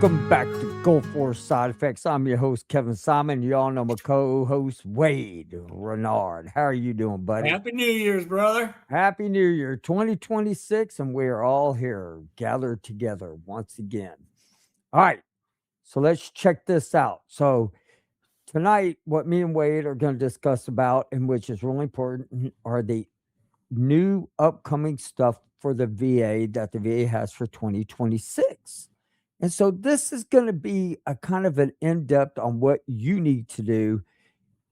Welcome back to Go Force Side Effects. I'm your host, Kevin Simon. You all know my co-host, Wade Renard. How are you doing, buddy? Happy New Year's, brother. Happy New Year 2026, and we are all here gathered together once again. All right, so let's check this out. So tonight, what me and Wade are going to discuss about, and which is really important, are the new upcoming stuff for the VA that the VA has for 2026. And so this is going to be a kind of an in-depth on what you need to do.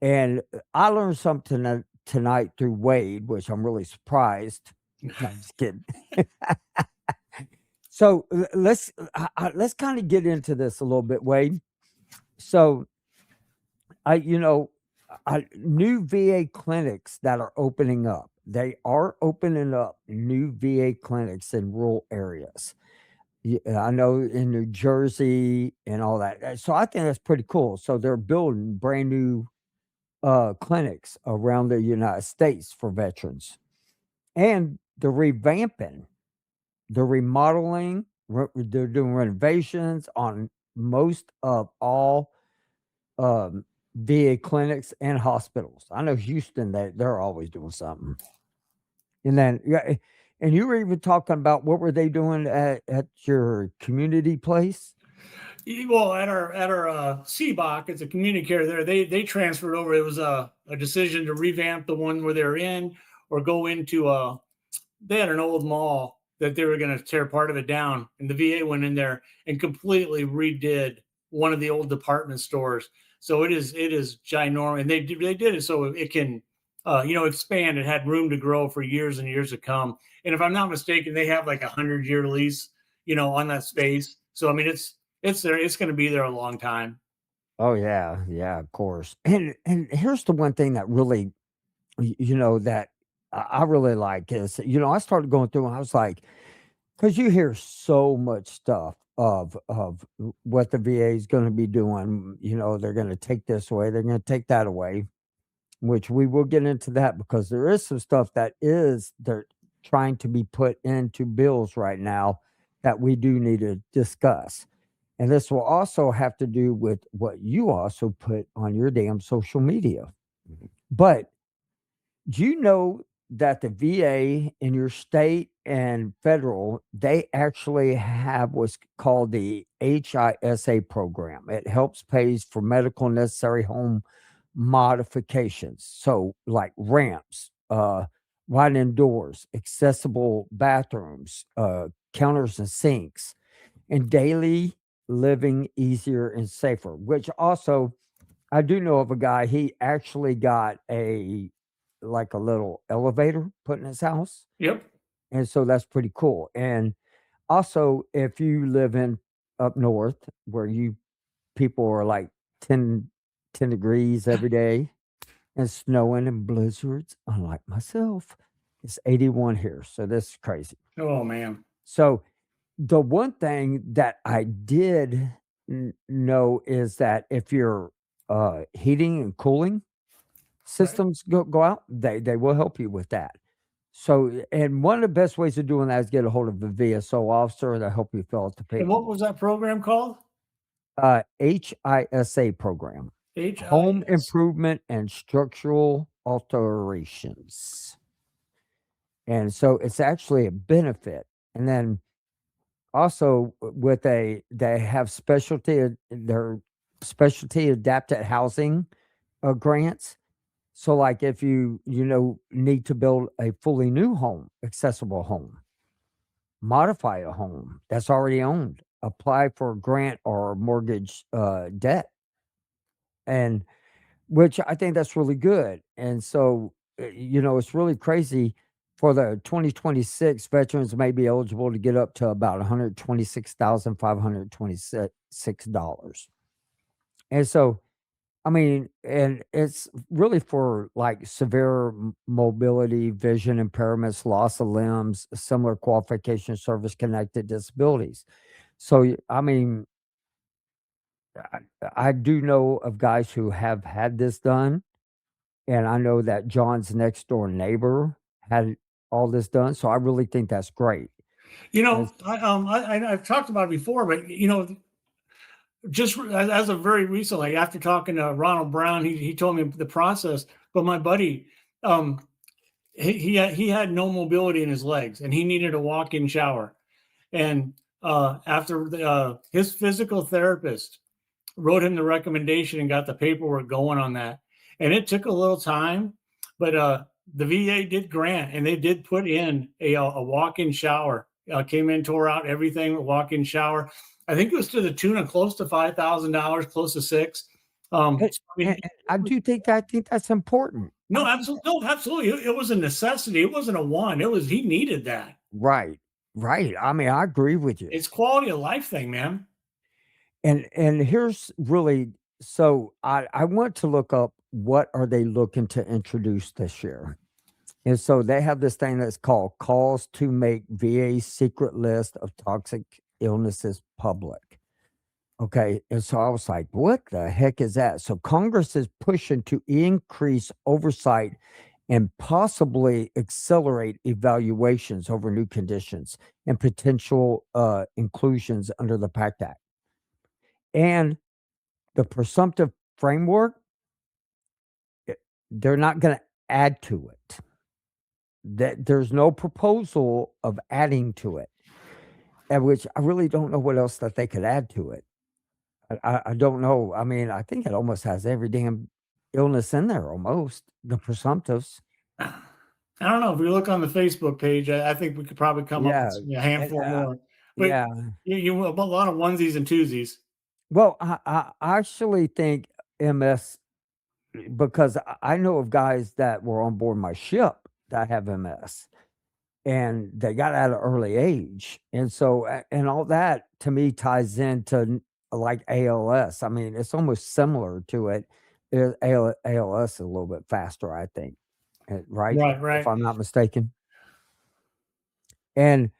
And I learned something tonight through Wade, which I'm really surprised. No, I'm just kidding. So let's kind of get into this a little bit, Wade. So new VA clinics that are opening up. They are opening up new VA clinics in rural areas. I know in New Jersey and all that. So I think that's pretty cool. So they're building brand new clinics around the United States for veterans, and they're revamping, they're remodeling, they're doing renovations on most of all VA clinics and hospitals. I know Houston, they're always doing something. And then, yeah, and you were even talking about what were they doing at your community place? Well, at our CBOC, it's a community care there. They transferred over. It was a decision to revamp the one where they're in, or go into they had an old mall that they were going to tear part of it down, and the VA went in there and completely redid one of the old department stores. So it is ginormous, and they did it so it can expand. It had room to grow for years and years to come. And if I'm not mistaken, they have like 100-year lease, on that space. So I mean, it's there. It's going to be there a long time. Oh yeah, yeah, of course. And here's the one thing that really, that I really like is, I started going through and I was like, because you hear so much stuff of what the VA is going to be doing. They're going to take this away, they're going to take that away, which we will get into that because there is some stuff that they're trying to be put into bills right now that we do need to discuss. And this will also have to do with what you also put on your damn social media. But do you know that the VA in your state and federal, they actually have what's called the HISA program? It helps pays for medical necessary home modifications. So like ramps, right-in doors, accessible bathrooms, counters and sinks, and daily living easier and safer, which also I do know of a guy, he actually got a little elevator put in his house. Yep. And so that's pretty cool. And also, if you live in up north where you people are like 10 degrees every day and snowing and blizzards, unlike myself, it's 81 here. So this is crazy. Oh man. So the one thing that I did know is that if your heating and cooling Right. systems go out, they will help you with that. So, and one of the best ways of doing that is get a hold of a VSO officer to help you fill out the And what was paperwork. that program called? HISA program, Home HIS. Improvement and Structural Alterations. And so it's actually a benefit. And then also they have their specialty adapted housing grants. So like if you need to build a fully new home, accessible home, modify a home that's already owned, apply for a grant or mortgage debt, and which I think that's really good. And so it's really crazy. For the 2026, veterans may be eligible to get up to about $126,526. And so, I mean, and it's really for like severe mobility, vision impairments, loss of limbs, similar qualification, service connected disabilities. So, I mean, I, I do know of guys who have had this done, and I know that John's next door neighbor had all this done. So I really think that's great. You And know, I've talked about it before, but just as of very recently, after talking to Ronald Brown, he told me the process. But my buddy, um, he had no mobility in his legs, and he needed a walk-in shower. And after his physical therapist wrote him the recommendation and got the paperwork going on that, and it took a little time, but the VA did grant, and they did put in a walk-in shower. Came in, tore out everything, walk-in shower. I think it was to the tune of close to $5,000, close to six. And, So, I mean, and I think that's important. no, absolutely, no, absolutely. It was a necessity. It wasn't a want. It was he needed that. Right, right. I mean, I agree with you. It's quality of life thing, man. And here's really so I want to look up what are they looking to introduce this year. And so they have this thing that's called calls to make VA secret list of toxic illnesses public. Okay. And so I was like, what the heck is that? So Congress is pushing to increase oversight and possibly accelerate evaluations over new conditions and potential inclusions under the PACT Act. And the presumptive framework, eh, they're not going to add to it. That there's no proposal of adding to it, and which I really don't know what else that they could add to it. I don't know. I mean, I think it almost has every damn illness in there, almost the presumptives. I don't know. If we look on the Facebook page, I think we could probably come up Yeah, with a and, handful more. But yeah. you a lot of onesies and twosies. Well, I actually think MS because I know of guys that were on board my ship that have MS. And they got at an early age, and so and all that to me ties into like ALS. I mean, it's almost similar to it. ALS is a little bit faster, I think, right? Right, If right. I'm not mistaken. And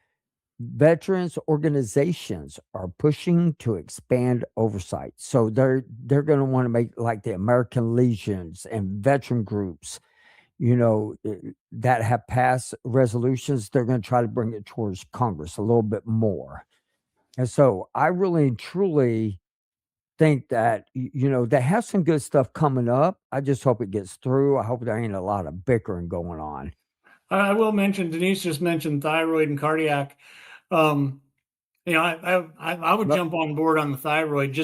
veterans organizations are pushing to expand oversight, so they're going to want to make like the American Legions and veteran groups that have passed resolutions, they're going to try to bring it towards Congress a little bit more. And so I really and truly think that, they have some good stuff coming up. I just hope it gets through. I hope there ain't a lot of bickering going on. I will mention Denise just mentioned thyroid and cardiac. Um, I would But jump on board on the thyroid. yeah,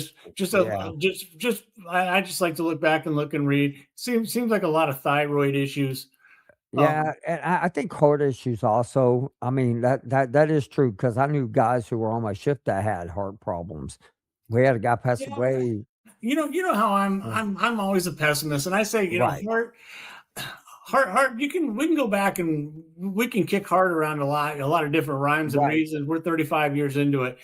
I just like to look back and look and read. Seems like a lot of thyroid issues. yeah, and I think heart issues also. I mean, that is true because I knew guys who were on my shift that had heart problems. We had a guy pass Yeah, away. you know how uh, I'm always a pessimist, and I say, Right, heart. We can go back and we can kick heart around a lot of different rhymes and right, reasons. We're 35 years into it.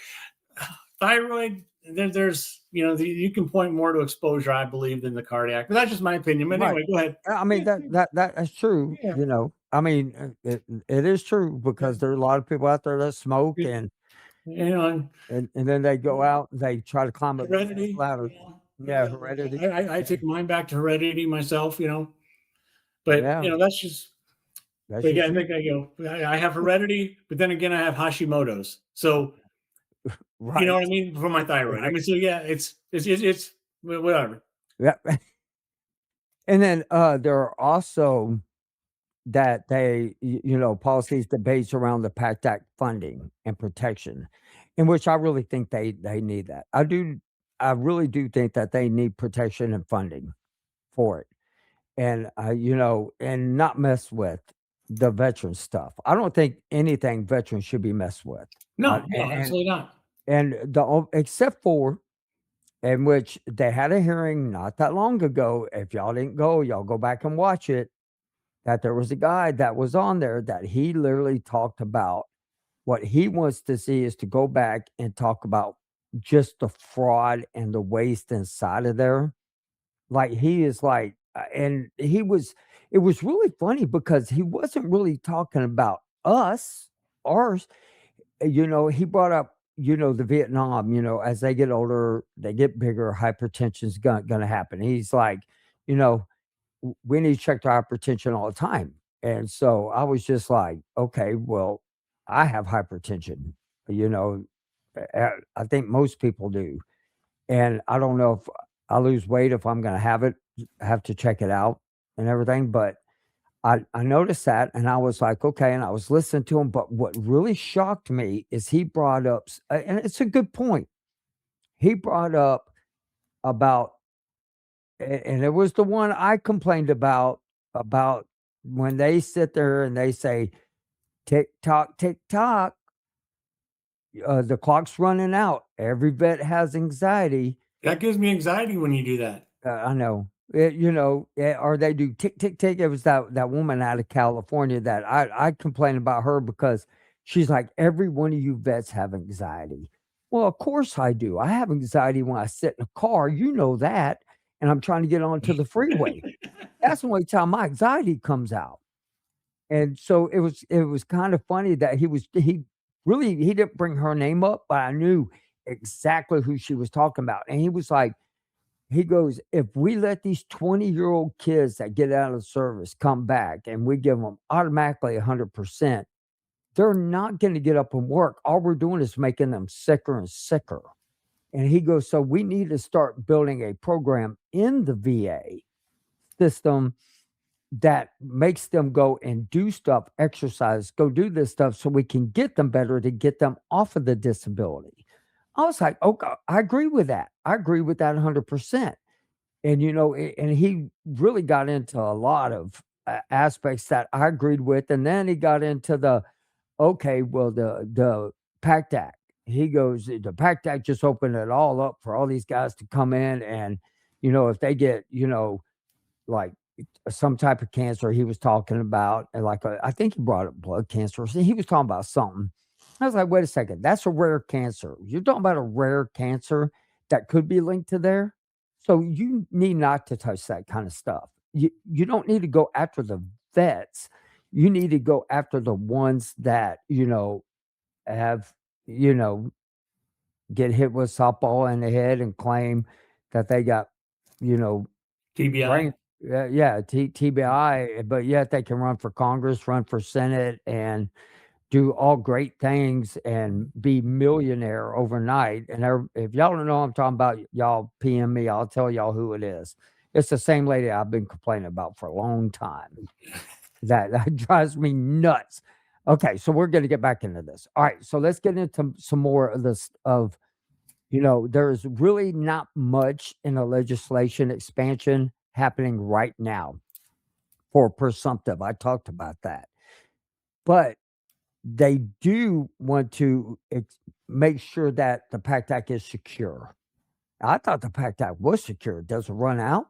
Thyroid, there's you can point more to exposure, I believe, than the cardiac. But that's just my opinion. But right. anyway, go ahead. I mean, Yeah, that's true, yeah, I mean, it is true yeah. because there are a lot of people out there that smoke You know, and then they go out, they try to climb a big ass heredity. ladder. Yeah, heredity. I Yeah, take mine back to heredity myself. But yeah, that's just. that's But just again, I you. think I have heredity, but then again, I have Hashimoto's. So you know Right, what I mean for my thyroid. I right. mean, so yeah, it's whatever. Yeah, and then, there are also that policies, debates around the PACT Act funding and protection, in which I really think they need that. I really do think that they need protection and funding for it. And, and not mess with the veteran stuff. I don't think anything veterans should be messed with. No, no, absolutely not. Except for in which they had a hearing not that long ago. If y'all didn't go, y'all go back and watch it. That there was a guy that was on there that he literally talked about what he wants to see is to go back and talk about just the fraud and the waste inside of there. Like, he is like and he was it was really funny because he wasn't really talking about us, ours. He brought up, the Vietnam, as they get older, they get bigger, hypertension's gonna happen. He's like, you know, we need to check their hypertension all the time. And so I was just like, okay, well, I have hypertension, you know, I think most people do. and I don't know if I lose weight if I'm gonna have to check it out and everything, but I noticed that and I was like, "Okay," and I was listening to him, but what really shocked me is he brought up and it's a good point. He brought up about and it was the one I complained about when they sit there and they say, tick tock, the clock's running out. Every vet has anxiety. That gives me anxiety when you do that. I know. Or they do tick tick tick. It was that woman out of California that I complain about her because she's like every one of you vets have anxiety. Well, of course I do. I have anxiety when I sit in a car. You know that, and I'm trying to get onto the freeway. That's the only time my anxiety comes out. And so it was kind of funny that he didn't bring her name up, but I knew exactly who she was talking about. And he was like, he goes, if we let these 20-year-old kids that get out of the service come back and we give them automatically 100%, they're not going to get up and work. All we're doing is making them sicker and sicker. And he goes, so we need to start building a program in the VA system that makes them go and do stuff, exercise, go do this stuff so we can get them better to get them off of the disability. I was like, okay, I agree with that. I agree with that 100%. And, and he really got into a lot of aspects that I agreed with. And then he got into okay, well, the PACT Act. He goes, the PACT Act just opened it all up for all these guys to come in and, if they get, like some type of cancer he was talking about, and like I think he brought up blood cancer. So he was talking about something. I was like, wait a second, that's a rare cancer. You're talking about a rare cancer that could be linked to there. So you need not to touch that kind of stuff. You don't need to go after the vets. You need to go after the ones that, have, you know, get hit with softball in the head and claim that they got, you know, TBI. brain yeah, TBI, but yet they can run for Congress, run for Senate, and do all great things and be millionaire overnight. And if y'all don't know what I'm talking about, y'all PM me. I'll tell y'all who it is. It's the same lady I've been complaining about for a long time. That drives me nuts. Okay, so we're going to get back into this. All right, so let's get into some more of this. There's really not much in the legislation expansion happening right now for presumptive. I talked about that, but they do want to make sure that the PACT Act is secure. I thought the PACT Act was secure. Does it run out?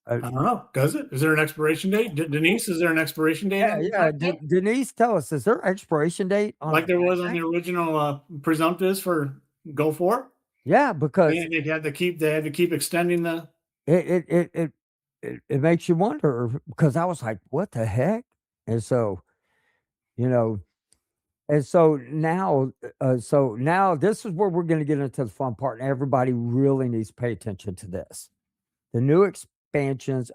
I don't know. Does it? Is there an expiration date? Denise, is there an expiration date Yeah, on the yeah. PACT Act? Denise, tell us, is there expiration date on Like the there was PACT on Act? the original presumptives for Go For? Yeah, because And they had to keep extending the. it it it it it makes you wonder because I was like, "What the heck?" And so, you know, so now this is where we're gonna get into the fun part, and everybody really needs to pay attention to this. The new expansions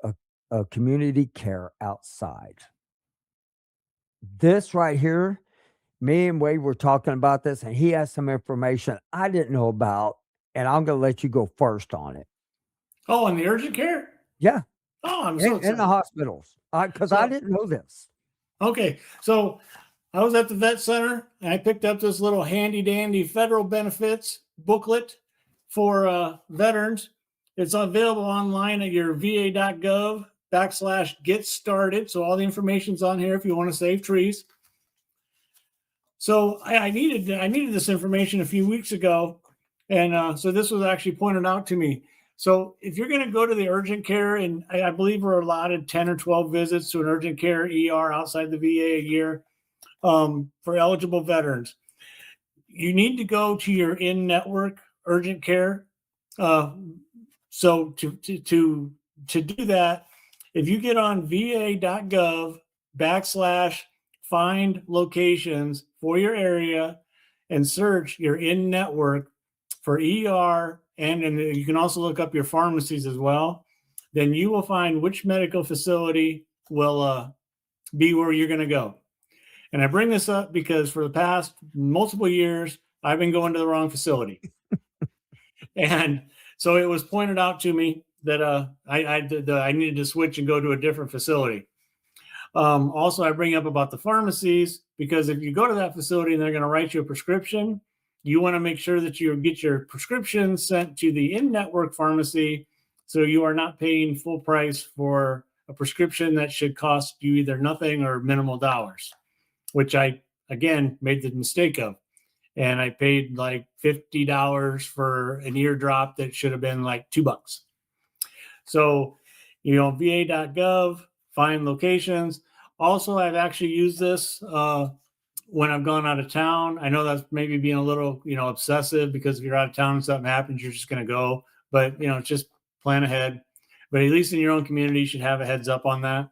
of community care outside. This right here, me and Wade were talking about this, and he has some information I didn't know about, and I'm gonna let you go first on it. Oh, and the urgent care? Yeah, Oh, I'm so in the excited. hospitals, because I So, didn't know this. okay. So I was at the vet center and I picked up this little handy dandy federal benefits booklet for veterans. It's available online at your va.gov/get started. So all the information's on here if you want to save trees. So I needed this information a few weeks ago, and so this was actually pointed out to me. So if you're going to go to the urgent care, and I believe we're allotted 10 or 12 visits to an urgent care ER outside the VA a year for eligible veterans, you need to go to your in-network urgent care. Uh, so to do that, if you get on va.gov/find locations for your area and search your in-network for ER, and you can also look up your pharmacies as well, then you will find which medical facility will be where you're going to go. And I bring this up because for the past multiple years, I've been going to the wrong facility. And so it was pointed out to me that I needed to switch and go to a different facility. Also, I bring up about the pharmacies because if you go to that facility and they're going to write you a prescription, you want to make sure that you get your prescription sent to the in-network pharmacy, so you are not paying full price for a prescription that should cost you either nothing or minimal dollars, which I again made the mistake of. And I paid like $50 for an eardrop that should have been like $2. So, va.gov, find locations. Also, I've actually used this when I've gone out of town. I know that's maybe being a little, obsessive, because if you're out of town and something happens, you're just going to go. But, just plan ahead. But at least in your own community, you should have a heads up on that.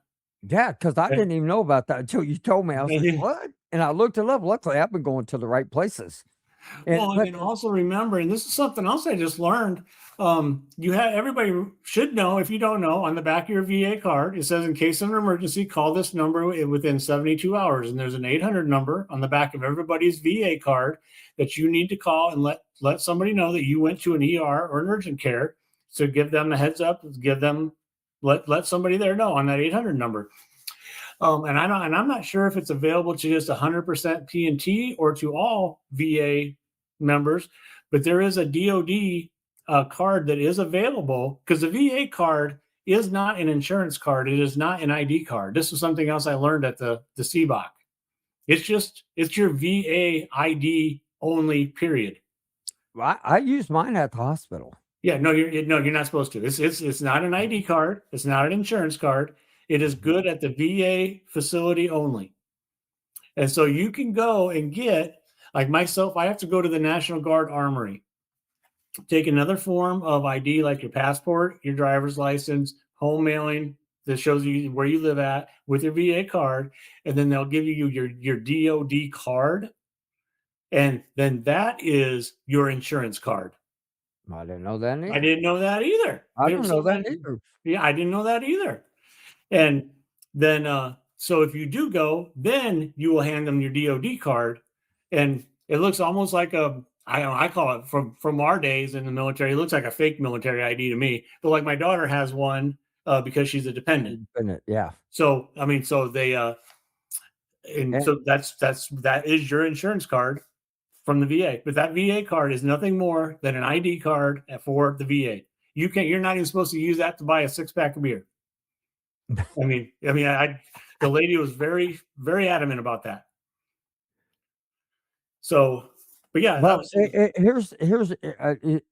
Yeah, because I didn't even know about that until you told me. I was like, "What?" And I looked it up. Luckily, I've been going to the right places. And Well, and but then also remember, and this is something else I just learned. Everybody should know, if you don't know, on the back of your VA card, it says, "In case of an emergency, call this number within 72 hours." And there's an 800 number on the back of everybody's VA card that you need to call and let somebody know that you went to an ER or an urgent care. So give them a heads up. Let somebody there know on that 800 number. And I'm not sure if it's available to just 100% P&T or to all VA members, but there is a DoD card that is available, because the VA card is not an insurance card. It is not an ID card. This is something else I learned at the CBOC. It's your VA ID only, period. I used mine at the hospital. Yeah, no, you're not supposed to. It's not an ID card. It's not an insurance card. It is good at the VA facility only. And so you can go and get, like myself, I have to go to the National Guard Armory, take another form of ID, like your passport, your driver's license, home mailing that shows you where you live at with your VA card, and then they'll give you your DoD card, and then that is your insurance card. I didn't know that I either. didn't know that either. I didn't know that either. Yeah, I didn't know that either. And then, so if you do go, then you will hand them your DoD card, and it looks almost like I don't know, I call it, from our days in the military, it looks like a fake military ID to me. But like my daughter has one because she's a dependent. Yeah. So I mean, so they and so that is your insurance card from the VA. But that VA card is nothing more than an ID card for the VA. You're not even supposed to use that to buy a 6-pack of beer. The lady was very, very adamant about that. So, but yeah, Well, here's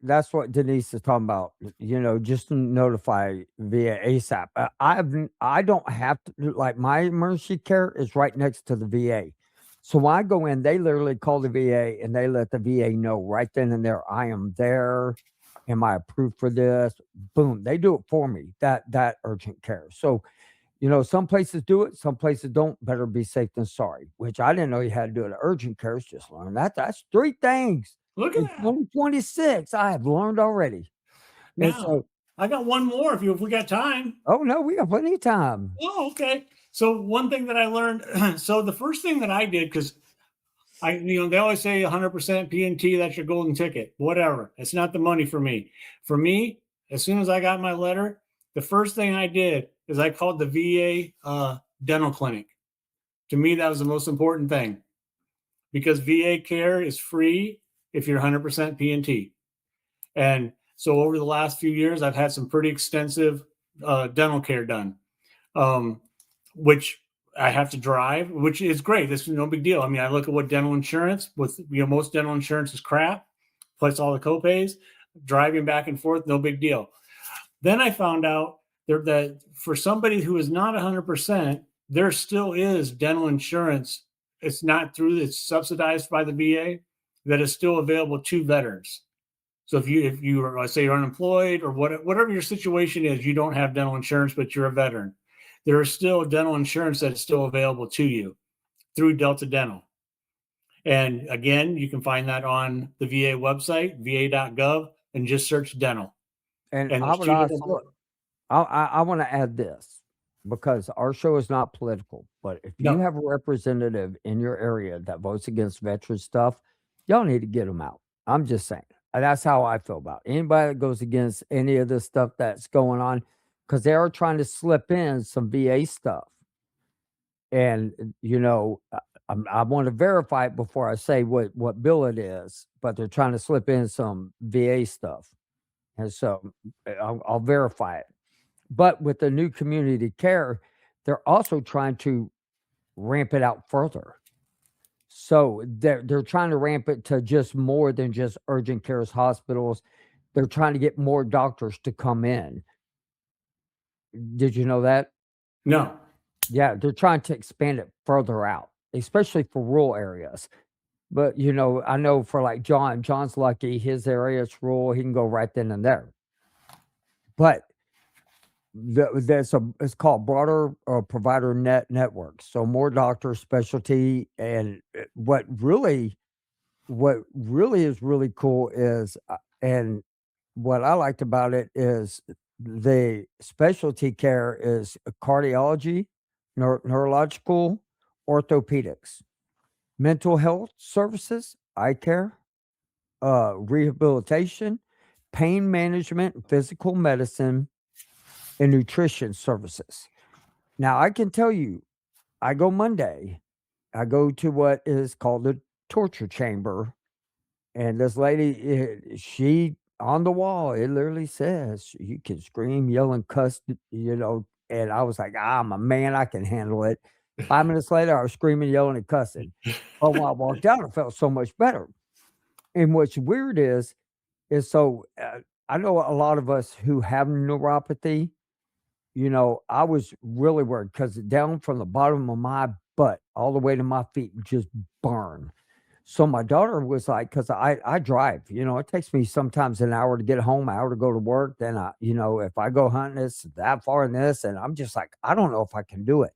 that's what Denise is talking about. Just to notify via ASAP. I don't have to, like, my emergency care is right next to the VA. So when I go in, they literally call the VA and they let the VA know right then and there, I am there. Am I approved for this? Boom, they do it for me. That urgent care. So some places do it, some places don't. Better be safe than sorry, which I didn't know you had to do it at urgent cares. Just learned that. That's 3 things look at in that. 2026 I have learned already. And Now, so, I got one more if we got time. oh, no, we got plenty of time. Oh, okay. So one thing that I learned, so the first thing that I did, because they always say 100% P&T, that's your golden ticket. Whatever. It's not the money for me. For me, as soon as I got my letter, the first thing I did is I called the VA dental clinic. To me, that was the most important thing, because VA care is free if you're 100% P&T. And so over the last few years, I've had some pretty extensive dental care done, which I have to drive, which is great. This is no big deal. I mean, I look at what dental insurance, most dental insurance is crap, plus all the copays, driving back and forth, no big deal. Then I found out that for somebody who is not 100%, there still is dental insurance. It's subsidized by the VA, that is still available to veterans. So if you are, say, you're unemployed or whatever your situation is, you don't have dental insurance, but you're a veteran, there is still dental insurance that is still available to you through Delta Dental. And again, you can find that on the VA website, va.gov, and just search dental. And And I there's would two different. also, I want to add this, because our show is not political. But if you No, have a representative in your area that votes against veteran stuff, y'all need to get them out. I'm just saying. That's how I feel about it. Anybody that goes against any of this stuff that's going on, because they are trying to slip in some VA stuff. And, I want to verify it before I say what bill it is, but they're trying to slip in some VA stuff. And so I'll verify it. But with the new community care, they're also trying to ramp it out further. So they're trying to ramp it to just more than just urgent cares hospitals. They're trying to get more doctors to come in. Did you know that? No. Yeah, they're trying to expand it further out, especially for rural areas. But, I know for like John's lucky, his area is rural, he can go right then and there. But it's called broader provider network. So more doctors, specialty, and what really is really cool is, and what I liked about it is the specialty care is cardiology, neurological, orthopedics, mental health services, eye care, rehabilitation, pain management, physical medicine, and nutrition services. Now, I can tell you, I go Monday, I go to what is called the torture chamber. And this lady, she on the wall, it literally says you can scream, yell, and cuss, And I was like, I'm a man, I can handle it. 5 minutes later, I was screaming, yelling, and cussing. But when I walked out, I felt so much better. And what's weird is so I know a lot of us who have neuropathy. I was really worried because down from the bottom of my butt all the way to my feet just burn. So my daughter was like, because I drive, it takes me sometimes an hour to get home, hour to go to work. Then if I go hunting, it's that far in this, and I'm just like, I don't know if I can do it.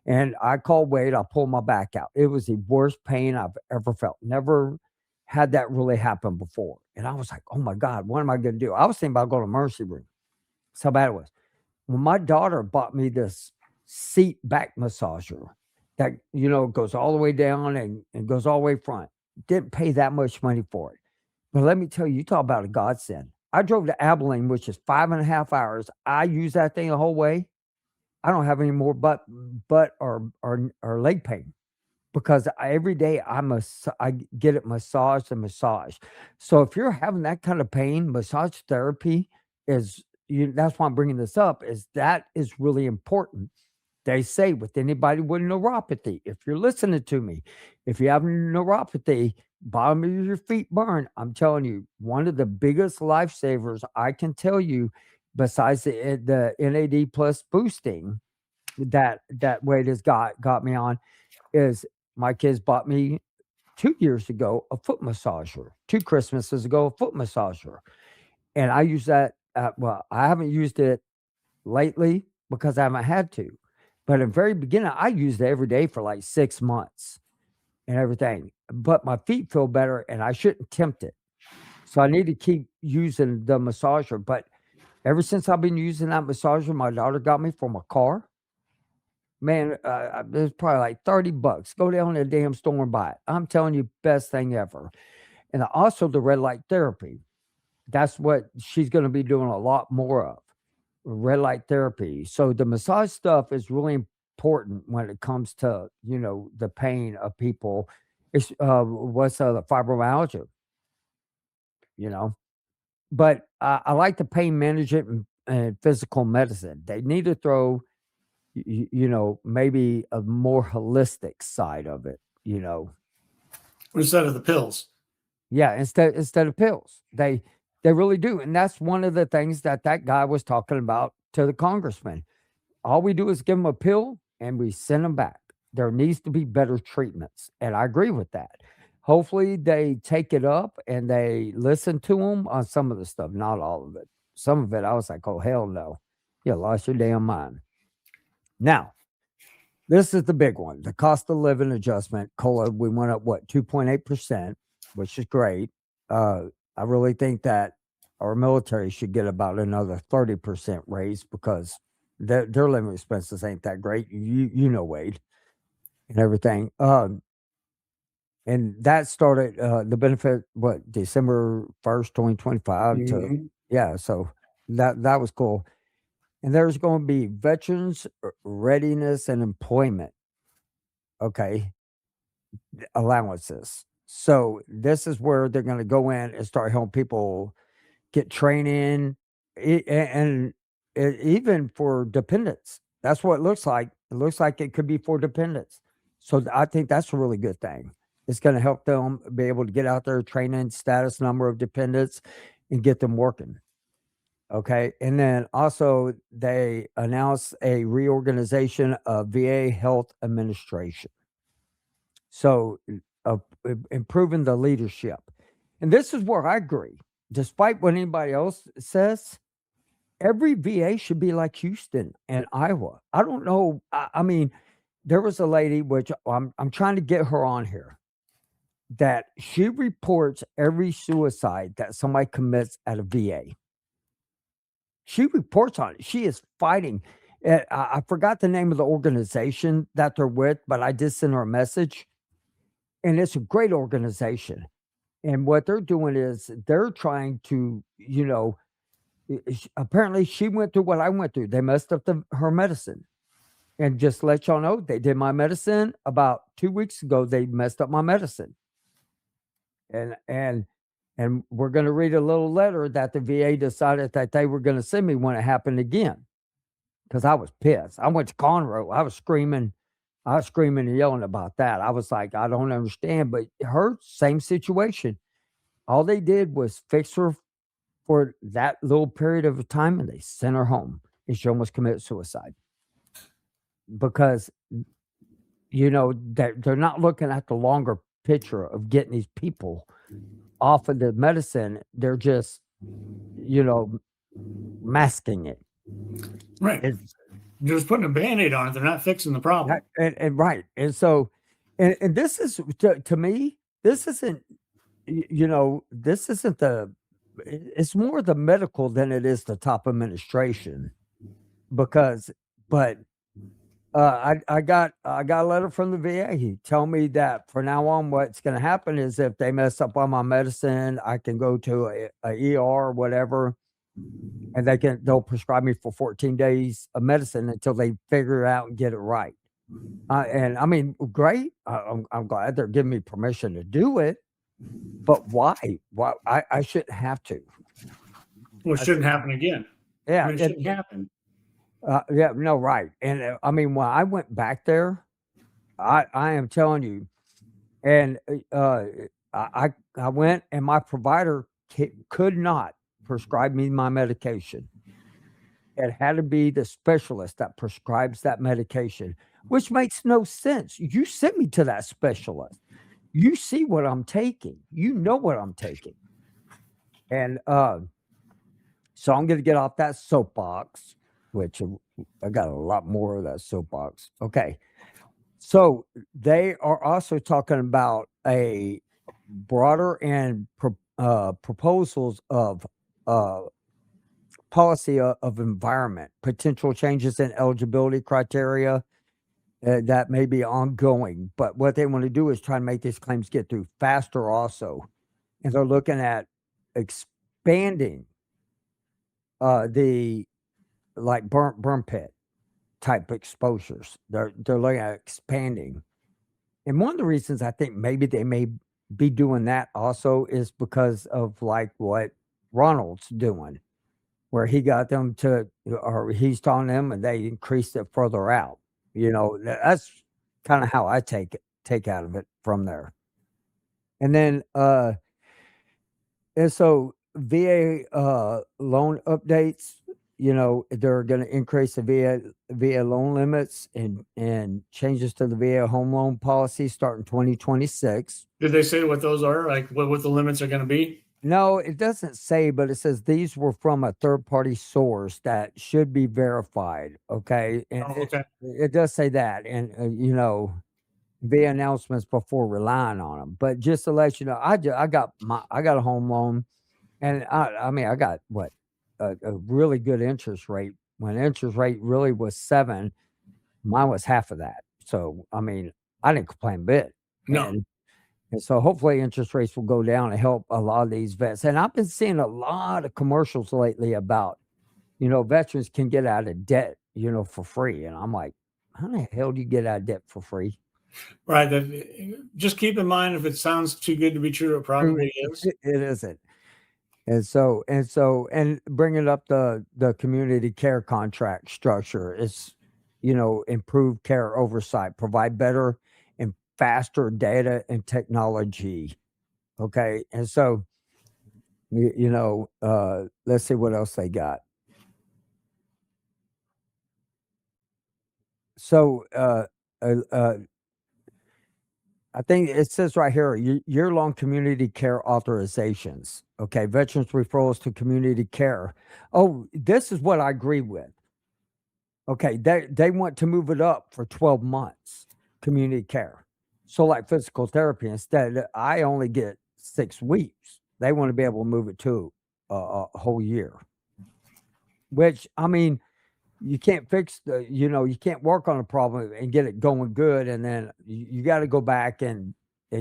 And I called Wade, I pulled my back out. It was the worst pain I've ever felt. Never had that really happen before. And I was like, oh my God, what am I going to do? I was thinking about going to emergency room. That's how bad it was. Well, my daughter bought me this seat back massager that, goes all the way down and goes all the way front. Didn't pay that much money for it. But let me tell you, you talk about a godsend. I drove to Abilene, which is 5.5 hours. I use that thing the whole way. I don't have any more butt or leg pain because every day I get it massaged and massaged. So if you're having that kind of pain, massage therapy is that's why I'm bringing this up. That is really important. They say with anybody with neuropathy, if you're listening to me, if you have neuropathy, bottom of your feet burn, I'm telling you, one of the biggest lifesavers I can tell you, besides the NAD plus boosting that Wade has got me on, is my kids bought me 2 years ago a foot massager, 2 Christmases ago a foot massager, and I use that. Well, I haven't used it lately because I haven't had to. But in the very beginning, I used it every day for like 6 months and everything. But my feet feel better and I shouldn't tempt it. So I need to keep using the massager. But ever since I've been using that massager my daughter got me for my car, man, it's probably like $30. Go down to the damn store and buy it. I'm telling you, best thing ever. And also the red light therapy. That's what she's going to be doing a lot more of. Red light therapy. So the massage stuff is really important when it comes to, the pain of people. It's what's the fibromyalgia, you know. But I like the pain management and physical medicine. They need to throw, maybe a more holistic side of it, Instead of the pills. Yeah, instead of pills. They really do. And that's one of the things that guy was talking about to the congressman. All we do is give them a pill and we send them back. There needs to be better treatments. And I agree with that. Hopefully they take it up and they listen to them on some of the stuff, not all of it. Some of it, I was like, oh, hell no. You lost your damn mind. Now, this is the big one. The cost of living adjustment, COLA, we went up, 2.8%, which is great. I really think that our military should get about another 30% raise because their living expenses ain't that great. Wade, and everything. and that started, the benefit, what, December 1st, 2025 to Mhm. yeah, so that was cool. And there's gonna be veterans readiness and employment, okay, allowances. So this is where they're gonna go in and start helping people get training, and even for dependents. That's what it looks like. It looks like it could be for dependents. So I think that's a really good thing. It's going to help them be able to get out there, training status number of dependents, and get them working. Okay. And then also, they announced a reorganization of VA Health Administration. So, improving the leadership. And this is where I agree. Despite what anybody else says, every VA should be like Houston and Iowa. I don't know. I mean, there was a lady, which I'm trying to get her on here, that she reports every suicide that somebody commits at a VA. She reports on it. She is fighting. I forgot the name of the organization that they're with, but I did send her a message, and it's a great organization. And what they're doing is they're trying to, apparently she went through what I went through. They messed up her medicine. And just to let y'all know, they did my medicine about 2 weeks ago. They messed up my medicine. And we're going to read a little letter that the VA decided that they were going to send me when it happened again. Because I was pissed. I went to Conroe. I was screaming. I was screaming and yelling about that. I was like, I don't understand. But her, same situation. All they did was fix her for that little period of time, and they sent her home, and she almost committed suicide because they're not looking at the longer picture of getting these people off of the medicine. They're just you know masking it. Right. It's Just putting a band-aid on it. They're not fixing the problem. and right, and so and this is to me, this isn't this isn't the it's more the medical than it is the top administration because but I got a letter from the VA. He told me that for now on, what's going to happen is if they mess up on my medicine, I can go to a ER or whatever, and they'll prescribe me for 14 days of medicine until they figure it out and get it right. And I mean, great. I'm glad they're giving me permission to do it, but why? Why I shouldn't have to? Well, it I shouldn't should, happen again. I yeah, mean, it shouldn't happen. yeah, no, right. And I mean, when I went back there, I am telling you. And, I went and my provider could not prescribe me my medication. It had to be the specialist that prescribes that medication, which makes no sense. You sent me to that specialist. You see what I'm taking. You know what I'm taking. And, so I'm gonna get off that soapbox, which I got a lot more of that soapbox. Okay. So they are also talking about a broader and proposals of uh, policy of environment, potential changes in eligibility criteria that may be ongoing. But what they want to do is try and make these claims get through faster, also, and they're looking at expanding the like burn pit type exposures. They're looking at expanding. And one of the reasons I think maybe they may be doing that also is because of like what Ronald's doing, where he got them to, or he's telling them, and they increased it further out. That's kind of how I take out of it from there. And then, and so VA loan updates, they're going to increase the VA loan limits and changes to the VA home loan policy starting 2026. Did they say what those are? Like what the limits are going to be? No, it doesn't say, but it says these were from a third party source that should be verified. Okay, and Oh, okay. it does say that, and VA announcements before relying on them. But just to let you know, I got a home loan. And I mean, I got what a really good interest rate. When interest rate really was 7, mine was half of that. So I mean, I didn't complain a bit. No. And And so hopefully interest rates will go down and help a lot of these vets. And I've been seeing a lot of commercials lately about, veterans can get out of debt, for free. And I'm like, how the hell do you get out of debt for free? Right. Just keep in mind, if it sounds too good to be true, it True, probably is. it isn't. And bringing up the community care contract structure is, improve care oversight, provide better and faster data and technology. Okay. And so, let's see what else they got. So, uh, uh, I think it says right here, year-long community care authorizations. Okay, veterans referrals to community care. Oh, this is what I agree with. Okay, they want to move it up for 12 months, community care. So like physical therapy, instead, I only get 6 weeks. They want to be able to move it to a whole year. Which, I mean, you can't fix you can't work on a problem and get it going good, and then you got to go back and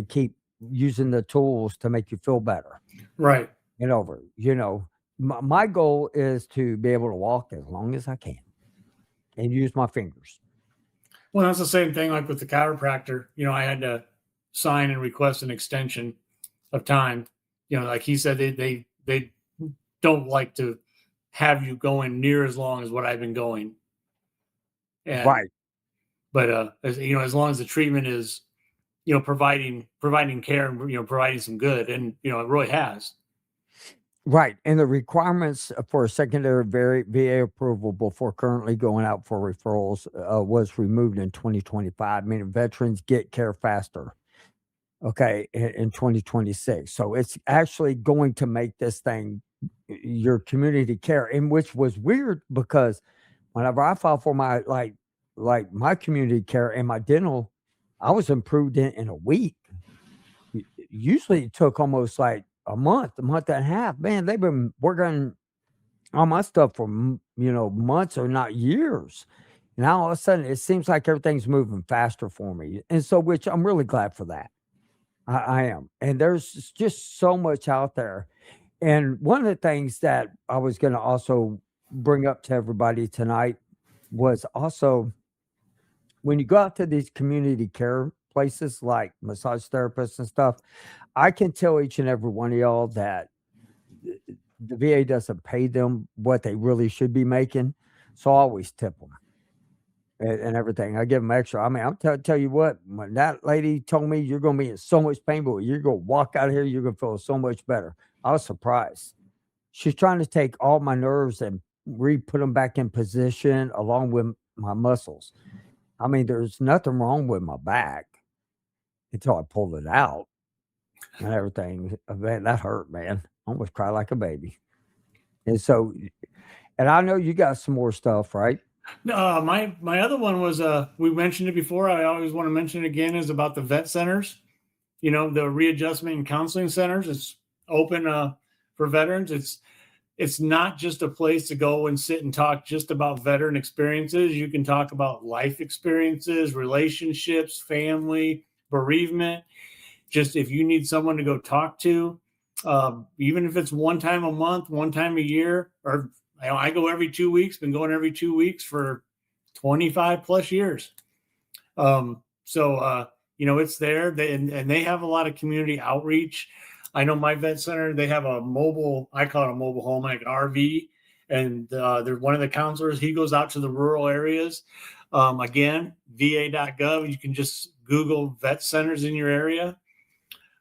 keep using the tools to make you feel better Right. and over. My goal is to be able to walk as long as I can and use my fingers. Well, that's the same thing like with the chiropractor. I had to sign and request an extension of time. Like he said, they don't like to have you going near as long as what I've been going. And Right. but as long as the treatment is, providing care and providing some good, and it really has. Right, and the requirements for a secondary VA approval before currently going out for referrals was removed in 2025, meaning veterans get care faster. Okay, in 2026. So it's actually going to make this thing your community care, and which was weird because whenever I filed for my like my community care and my dental, I was improved in a week. Usually it took almost like a month and a half. Man, they've been working on my stuff for months or not years. Now all of a sudden it seems like everything's moving faster for me, and so which I'm really glad for that. I am. And there's just so much out there. And one of the things that I was going to also bring up to everybody tonight was also when you go out to these community care places like massage therapists and stuff, I can tell each and every one of y'all that the VA doesn't pay them what they really should be making. So I always tip them and everything. I give them extra. I mean, tell you what, when that lady told me you're going to be in so much pain, but you're going to walk out of here, you're going to feel so much better. I was surprised. She's trying to take all my nerves and re-put them back in position along with my muscles. I mean, there's nothing wrong with my back until I pulled it out and everything. Man, that hurt, man. I almost cried like a baby. And so, and I know you got some more stuff, right? My other one was, we mentioned it before. I always want to mention it again, is about the vet centers. The readjustment and counseling centers. It's open for veterans. It's not just a place to go and sit and talk just about veteran experiences. You can talk about life experiences, relationships, family, bereavement. Just if you need someone to go talk to, even if it's one time a month, one time a year, or I go every 2 weeks, been going every 2 weeks for 25 plus years. It's there. And they have a lot of community outreach. I know my vet center, they have a mobile, I call it a mobile home, like an RV. And they're one of the counselors. He goes out to the rural areas. Again, va.gov. You can just Google vet centers in your area.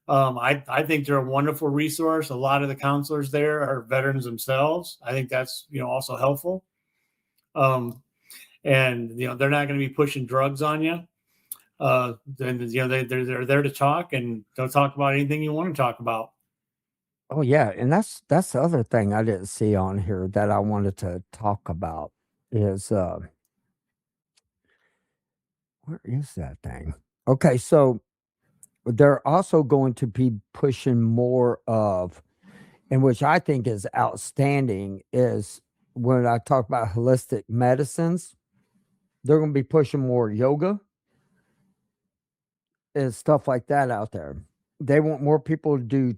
I think they're a wonderful resource. A lot of the counselors there are veterans themselves. I think that's also helpful. And they're not going to be pushing drugs on you. They're there to talk, and they'll talk about anything you want to talk about. Oh yeah, and that's the other thing I didn't see on here that I wanted to talk about is where is that thing? Okay, so they're also going to be pushing more of, and which I think is outstanding, is when I talk about holistic medicines, they're going to be pushing more yoga and stuff like that out there. They want more people to do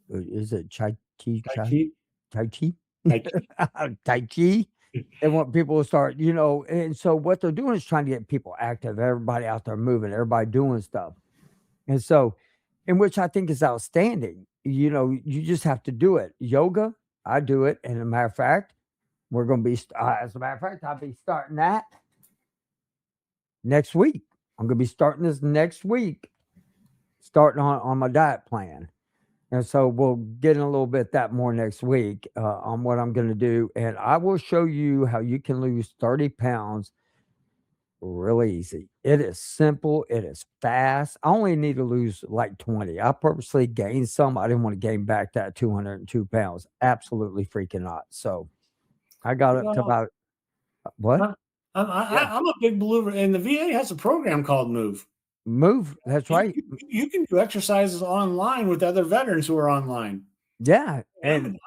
is it Tai Chi, tai chi? Tai Chi. Tai chi? They want people to start, and so what they're doing is trying to get people active, everybody out there moving, everybody doing stuff. And so, in which I think is outstanding. You just have to do it. Yoga, I do it. And a matter of fact, we're going to be, as a matter of fact, I'll be starting that next week. I'm going to be starting this next week, starting on my diet plan. And so we'll get in a little bit that more next week on what I'm going to do. And I will show you how you can lose 30 pounds really easy. It is simple. It is fast. I only need to lose like 20. I purposely gained some. I didn't want to gain back that 202 pounds. Absolutely freaking not. So I got up to Well, about what? I'm, Yeah. I'm a big believer, and the VA has a program called Move. Move. That's You, right. you, you can do exercises online with other veterans who are online. Yeah. I'm, And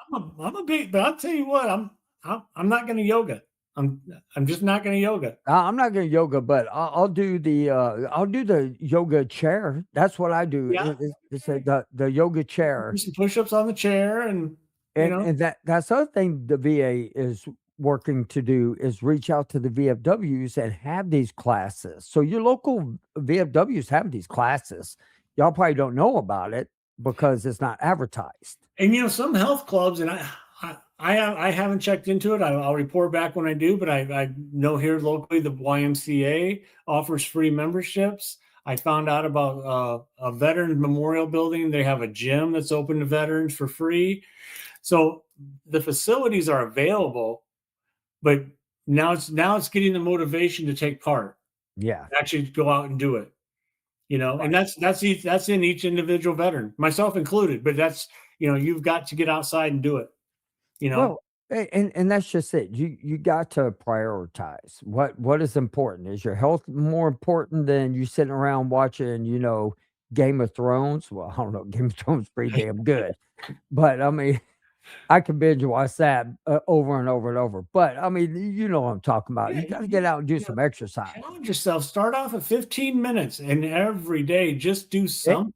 I'm a big, but I'll tell you what, I'm not going to yoga. I'm I'm just not going to yoga. I'm not going to yoga, but I'll do the yoga chair. That's what I do. Yeah, It's the yoga do chair. some push-ups on the chair, and you know, And that's the other thing the VA is working to do is reach out to the VFWs and have these classes. So your local VFWs have these classes. Y'all probably don't know about it because it's not advertised. and some health clubs, and I haven't checked into it. I'll report back when I do, but I know here locally the YMCA offers free memberships. I found out about a veteran memorial building. They have a gym that's open to veterans for free. So the facilities are available, but now it's getting the motivation to take part, Yeah, actually go out and do it. And right. that's in each individual veteran, myself included. But that's you've got to get outside and do it. You know, Well, and that's just it. You got to prioritize what is important. Is your health more important than you sitting around watching, Game of Thrones? Well, I don't know. Game of Thrones is pretty damn good, but I mean, I can binge watch that over and over and over. But I mean, you know what I'm talking about. yeah, You got to get out and do you know, some exercise. challenge yourself. Start off at 15 minutes, and every day just do It, something.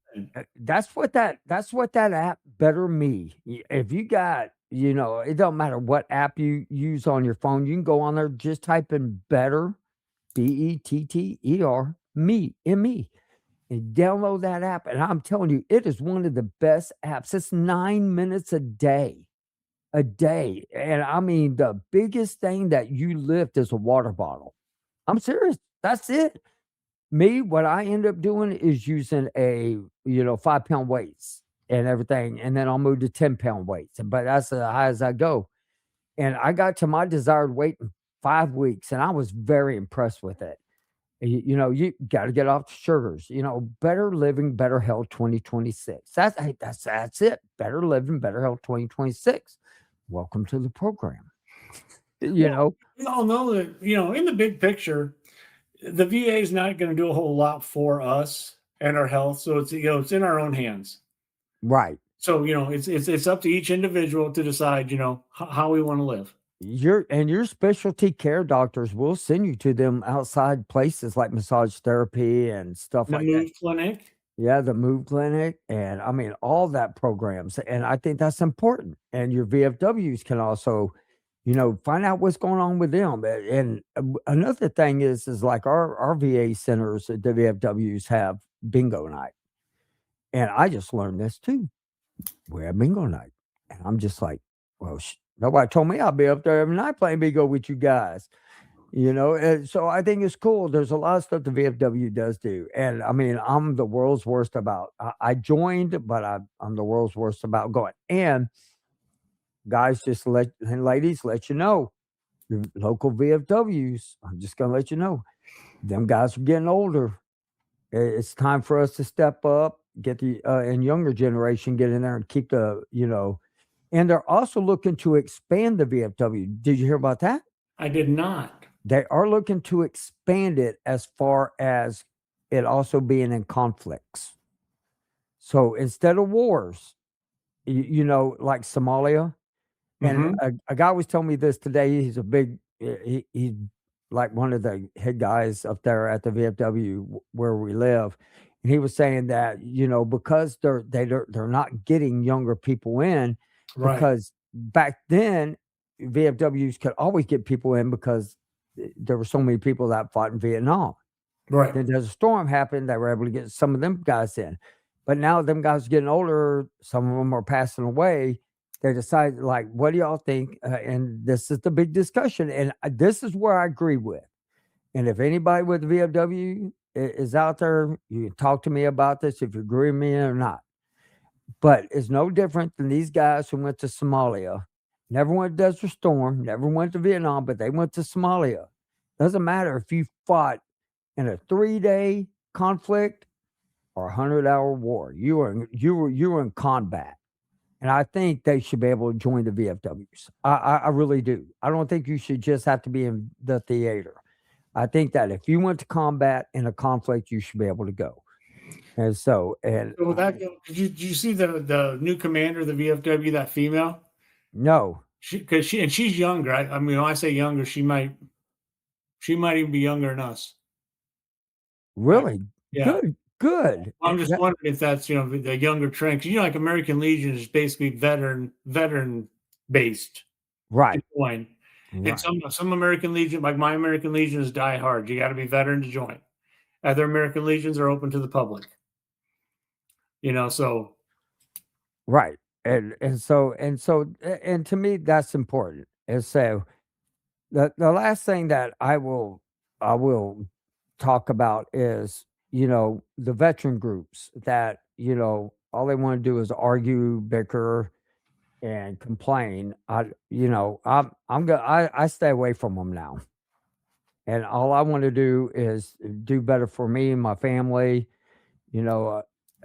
that's what that app Better Me. If you got, it don't matter what app you use on your phone. You can go on there, just type in Better Better Me Me and download that app. And I'm telling you, it is one of the best apps. It's 9 minutes a day. And I mean, the biggest thing that you lift is a water bottle. I'm serious. That's it. Me, what I end up doing is using 5 pound weights and everything. And then I'll move to 10 pound weights. But that's as high as I go. And I got to my desired weight in 5 weeks. And I was very impressed with it. You got to get off the sugars. Better living, better health 2026. That's it. Better living, better health 2026. Welcome to the program. You Well, know, we all know that in the big picture, the VA is not going to do a whole lot for us and our health. So it's in our own hands. right. So it's up to each individual to decide how we want to live. Your specialty care doctors will send you to them outside places like massage therapy and stuff The like that. Move Clinic. Yeah, the Move Clinic, and I mean all that programs, and I think that's important. And your VFWs can also, find out what's going on with them. And another thing is like our VA centers, the VFWs have bingo night, and I just learned this too. We have bingo night, and I'm just like, well, nobody told me I'll be up there every night playing bingo with you guys. And so I think it's cool. There's a lot of stuff the VFW does do. And I mean, I'm the world's worst about I joined, but I'm the world's worst about going. And guys, and ladies, let you know, your local VFWs, I'm just gonna let you know, them guys are getting older. It's time for us to step up, get the and younger generation get in there and keep and they're also looking to expand the VFW. Did you hear about that? I did not. They are looking to expand it as far as it also being in conflicts. So instead of wars, like Somalia, and Hmm. a guy was telling me this today. He's a big, he's like one of the head guys up there at the VFW where we live. and he was saying that, because they're not getting younger people in, Right. because back then VFWs could always get people in because there were so many people that fought in Vietnam. Right. Then there's a storm happened, they were able to get some of them guys in. But now them guys are getting older, some of them are passing away. They decided, like, what do y'all think? And this is the big discussion. And this is where I agree with. And if anybody with the VFW is out there, you can talk to me about this if you agree with me or not. But it's no different than these guys who went to Somalia, never went to Desert Storm, never went to Vietnam, but they went to Somalia. Doesn't matter if you fought in a 3-day conflict or a 100-hour war. You were in combat. And I think they should be able to join the VFWs. I really do. I don't think you should just have to be in the theater. I think that if you went to combat in a conflict, you should be able to go. And so, and So with that, did you see the new commander of the VFW, that female? no, Because she's younger. I mean, when I say younger, she might even be younger than us. really Yeah. good, good. I'm just wondering if that's the younger trend, because like American Legion is basically veteran based to Right, join, and right, some American Legion, like my American Legion, is die hard. You got to be veteran to join. Other American Legions are open to the public. So right. And to me, that's important. And so, the last thing that I will talk about is, the veteran groups that, all they want to do is argue, bicker, and complain. I stay away from them now. And all I want to do is do better for me and my family. You know, uh,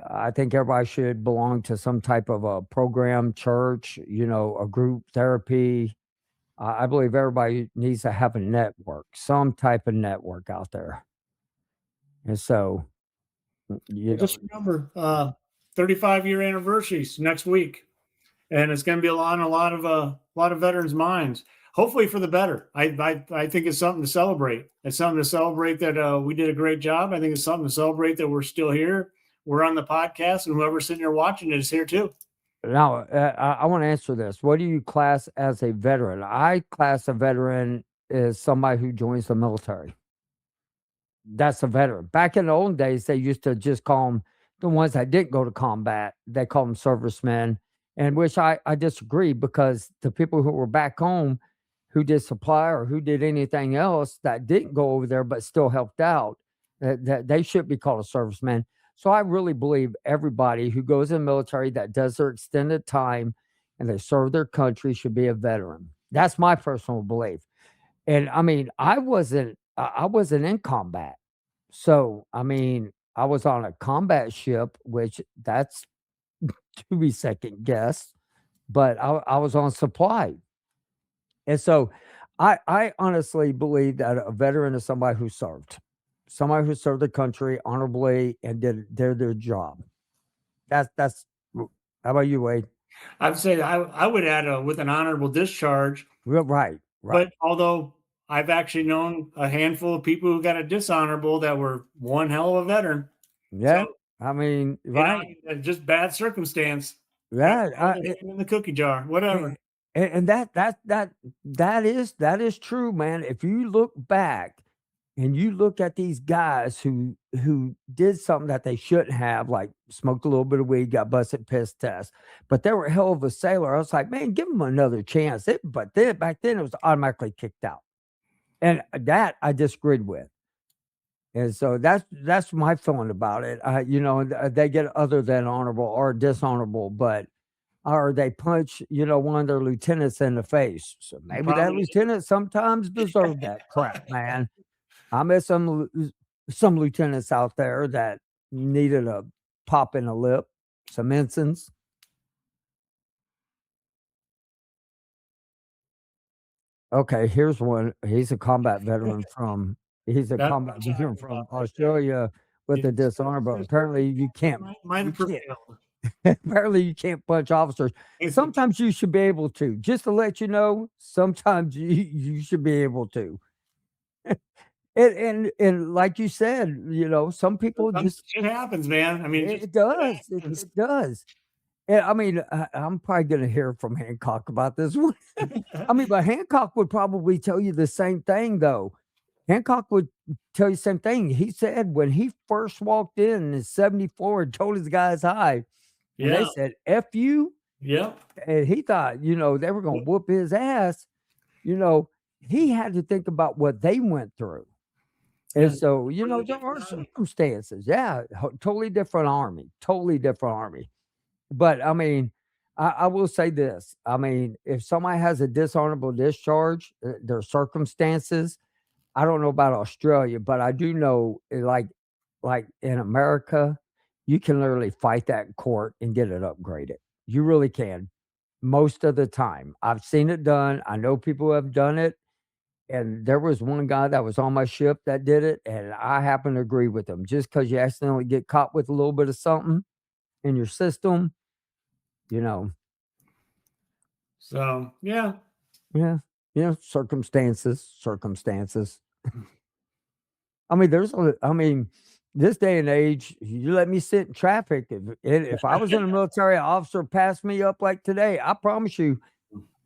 I think everybody should belong to some type of a program, church, a group therapy. I believe everybody needs to have a network, some type of network out there. And so, you well, know, just remember, 35-year anniversaries next week, and it's going to be a lot of veterans' minds. Hopefully for the better. I think it's something to celebrate. It's something to celebrate that we did a great job. I think it's something to celebrate that we're still here. We're on the podcast, and whoever's sitting here watching it is here too. now I want to answer this. What do you class as a veteran? I class a veteran as somebody who joins the military. That's a veteran. Back in the old days, they used to just call them the ones that didn't go to combat. They call them servicemen, and which I disagree, because the people who were back home who did supply or who did anything else that didn't go over there but still helped out, that they should be called a serviceman. So I really believe everybody who goes in the military that does their extended time and they serve their country should be a veteran. That's my personal belief. And I mean, I wasn't in combat. So, I mean, I was on a combat ship, which that's to be second guessed, but I was on supply. And so I honestly believe that a veteran is somebody who served the country honorably and did their job. That's how about you, Wade? I'd say I would add with an honorable discharge. Right, right. But although I've actually known a handful of people who got a dishonorable that were one hell of a veteran. So, Yeah. I mean, right. just bad circumstance. Got Yeah. throw their hand in the cookie jar, whatever. And that is true, man. If you look back and you look at these guys who did something that they shouldn't have, like smoked a little bit of weed, got busted piss test, but they were a hell of a sailor. I was like, man, give them another chance. But then back then it was automatically kicked out, and that I disagreed with. And so that's my feeling about it. They get other than honorable or dishonorable, but or they punch, one of their lieutenants in the face. So maybe that Probably. lieutenant sometimes deserved that crap, man. I met some lieutenants out there that needed a pop in the lip, some ensigns. Okay, here's one. He's a That's combat what I'm veteran talking from about right there. Australia with a Yes. dishonor, but apparently Might you have can't prevailed. apparently you can't punch officers. Sometimes you should be able to. Just to let you know, sometimes you should be able to. And like you said, some people just Shit happens, man. I mean, it just shit does. It, happens. it does. And I mean, I'm probably going to hear from Hancock about this one. I mean, but Hancock would probably tell you the same thing, though. Hancock would tell you the same thing. He said when he first walked in 74 and told his guys hi, and they Yeah. said, F you. Yep. And he thought, they were going to whoop his ass. You know, he had to think about what they went through. And Yeah. so, Totally there are different army. circumstances. Yeah, totally different army. Totally different army. But I mean, I will say this. I mean, if somebody has a dishonorable discharge, their circumstances, I don't know about Australia, but I do know like in America, you can literally fight that in court and get it upgraded. You really can. Most of the time. I've seen it done. I know people who have done it. And there was one guy that was on my ship that did it, and I happen to agree with him. Just because you accidentally get caught with a little bit of something in your system, you know, So yeah. yeah, circumstances. I mean, I mean, this day and age, you let me sit in traffic. If I was in the military, an officer passed me up like today, I promise you,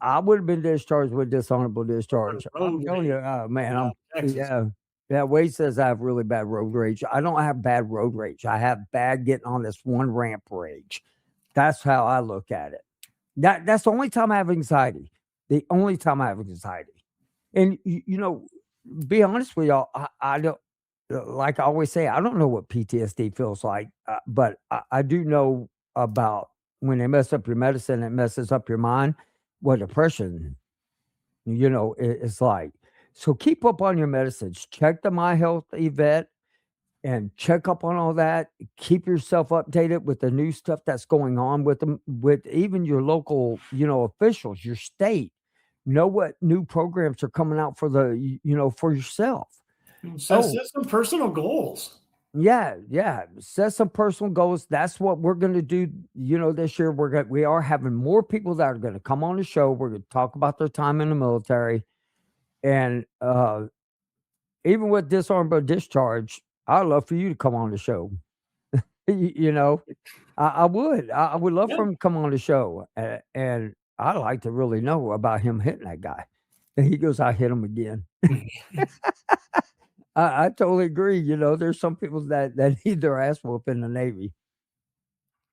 I would have been discharged with dishonorable discharge. I'm Road telling you, rage. man, Texas. yeah. Yeah, Wade says I have really bad road rage. I don't have bad road rage. I have bad getting on this one ramp rage. That's how I look at it. That's the only time I have anxiety. The only time I have anxiety. And be honest with y'all, I don't like I always say, I don't know what PTSD feels like, but I do know about when they mess up your medicine, it messes up your mind. What depression, it's like. So keep up on your medicines. Check the My Health Vet and check up on all that. Keep yourself updated with the new stuff that's going on with them, with even your local, officials, your state. Know what new programs are coming out for for yourself. Oh, Set some personal goals. yeah, yeah. Set some personal goals. That's what we're going to do. This year we are having more people that are going to come on the show. We're going to talk about their time in the military, and even with dishonorable discharge, I'd love for you to come on the show. You know, I would. I would love Yeah. for him to come on the show, and I'd like to really know about him hitting that guy. And he goes, "I hit him again." I totally agree. There's some people that need their ass whooped in the Navy.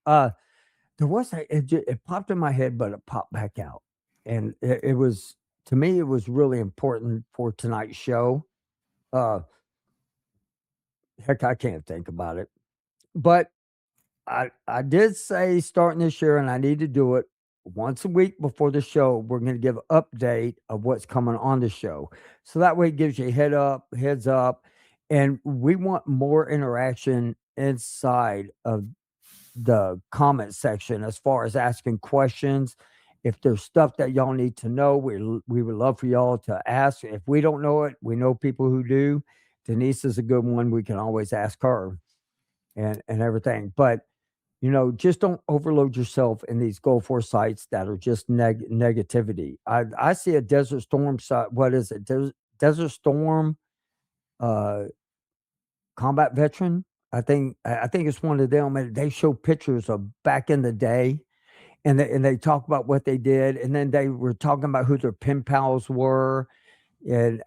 Uh, there was it popped in my head, but it popped back out, and it was to me it was really important for tonight's show. Uh, heck, I can't think about it, but I did say starting this year, and I need to do it once a week before the show. We're going to give an update of what's coming on the show, so that way it gives you a heads up, and we want more interaction inside of the comment section as far as asking questions. If there's stuff that y'all need to know, we would love for y'all to ask. If we don't know it, we know people who do. Denise is a good one. We can always ask her and everything. But just don't overload yourself in these Gulf War sites that are just negativity. I see a Desert Storm site. What is it? Desert Storm uh, combat veteran. I think it's one of them. And they show pictures of back in the day, and they talk about what they did, and then they were talking about who their pen pals were, and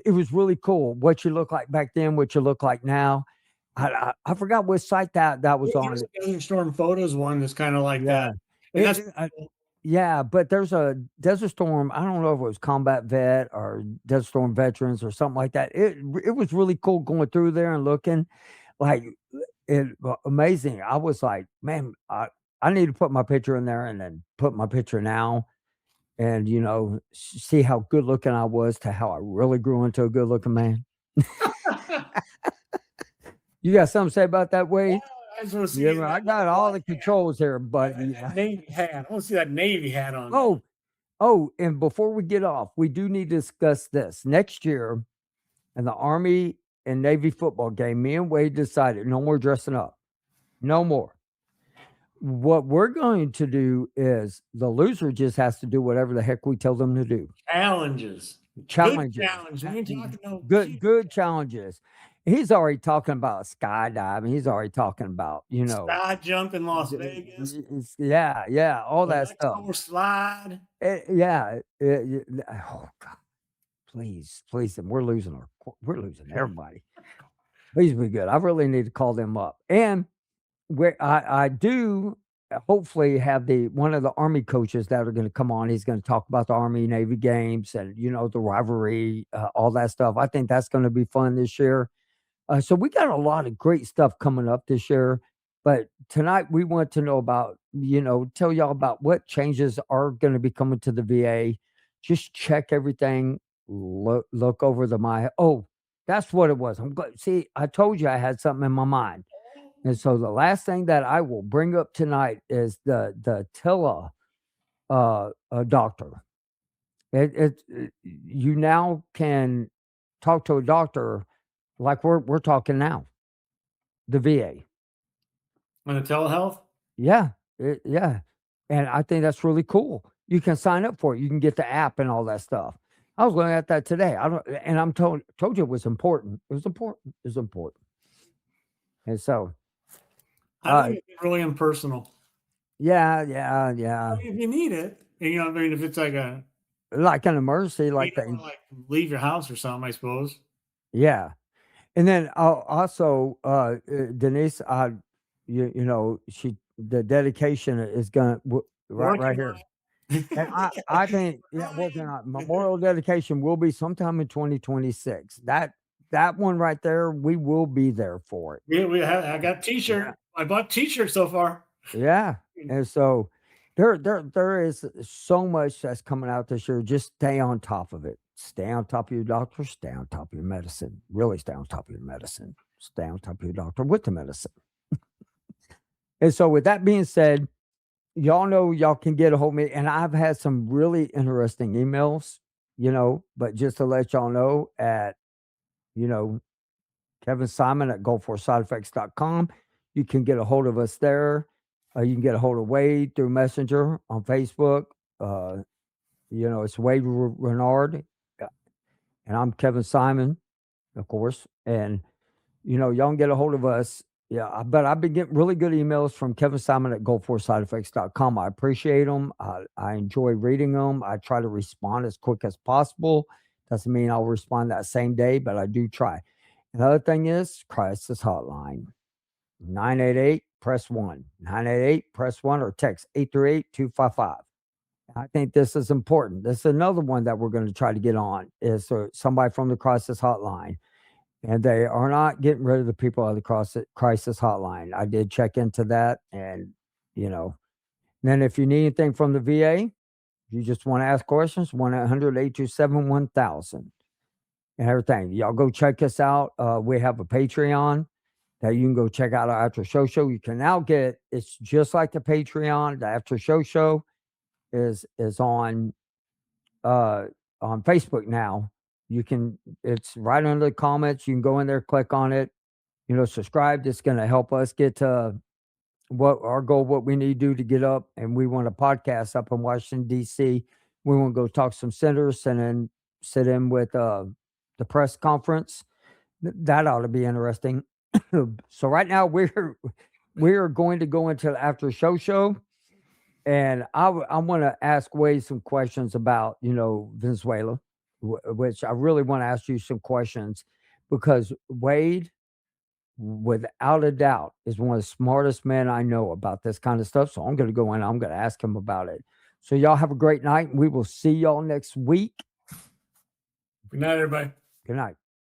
it was really cool. What you look like back then, what you look like now. I forgot what site that was on. There's a Desert Storm Photos one that's kind of like that. Yeah. And that's Yeah, but there's a Desert Storm. I don't know if it was combat vet or Desert Storm veterans or something like that. It was really cool going through there and looking like amazing. I was like, man, I need to put my picture in there and then put my picture now and see how good looking I was to how I really grew into a good looking man. You got something to say about that, Wade? I just want to see Yeah, well, I got all the controls here, but yeah. Navy hat. I want to see that Navy hat on. Oh, and before we get off, we do need to discuss this. Next year in the Army and Navy football game, me and Wade decided no more dressing up. No more. What we're going to do is the loser just has to do whatever the heck we tell them to do. Challenges. challenges. challenge. We ain't talking no Good challenges. He's already talking about skydiving. He's already talking about, sky jump in Las Vegas, yeah, all the that next stuff. door slide. Oh God, please, and we're losing everybody. Please be good. I really need to call them up. And where I do hopefully have one of the Army coaches that are going to come on. He's going to talk about the Army Navy games and the rivalry, all that stuff. I think that's going to be fun this year. So we got a lot of great stuff coming up this year. But tonight we want to know about, tell y'all about what changes are going to be coming to the VA. Just check everything. Look over oh, that's what it was. See, I told you I had something in my mind. And so the last thing that I will bring up tonight is the tele doctor. You now can talk to a doctor like we're talking now. The VA. On the telehealth? Yeah. Yeah. And I think that's really cool. You can sign up for it. You can get the app and all that stuff. I was looking at that today. I'm told you it was important. It was important. It was important. And so I think it's really impersonal. Yeah. If you need it, I mean, if it's like an emergency, like leave your house or something, I suppose. Yeah. And then also, Denise, the dedication is going to right here. And I think working on memorial dedication will be sometime in 2026. That one right there, we will be there for it. Yeah, I got T-shirt. Yeah. I bought T-shirts so far. Yeah, and so there is so much that's coming out this year. Just stay on top of it. Stay on top of your doctor. Stay on top of your medicine. Really stay on top of your medicine. Stay on top of your doctor with the medicine. And so, with that being said, y'all know y'all can get a hold of me, and I've had some really interesting emails. But just to let y'all know, at Kevin Simon at goal4sideeffects.com, you can get a hold of us there. You can get a hold of Wade through Messenger on Facebook. It's Wade Renard. And I'm Kevin Simon, of course. And, y'all can get a hold of us. Yeah, but I've been getting really good emails from Kevin Simon at goal4sideeffects.com. I appreciate them. I enjoy reading them. I try to respond as quick as possible. Doesn't mean I'll respond that same day, but I do try. Another thing is crisis hotline. 988 press 1 988 press 1 or text 838-255. I think this is important. This is another one that we're going to try to get on is somebody from the crisis hotline, and they are not getting rid of the people of the crisis hotline. I did check into that, and then if you need anything from the VA, you just want to ask questions, 1-800-827-1000 and everything. Y'all go check us out. We have a Patreon that you can go check out our after show. You can now get, it's just like the Patreon. The after show is on Facebook now. It's right under the comments. You can go in there, click on it, subscribe. It's going to help us get to what our goal, what we need to do to get up. And we want a podcast up in Washington, D.C. We want to go talk to some senators and then sit in with the press conference. That ought to be interesting. So right now we're going to go into the after show, and I want to ask Wade some questions about Venezuela, which I really want to ask you some questions, because Wade, without a doubt, is one of the smartest men I know about this kind of stuff. So I'm going to go in, I'm going to ask him about it. So y'all have a great night, and we will see y'all next week. Good night, everybody. Good night.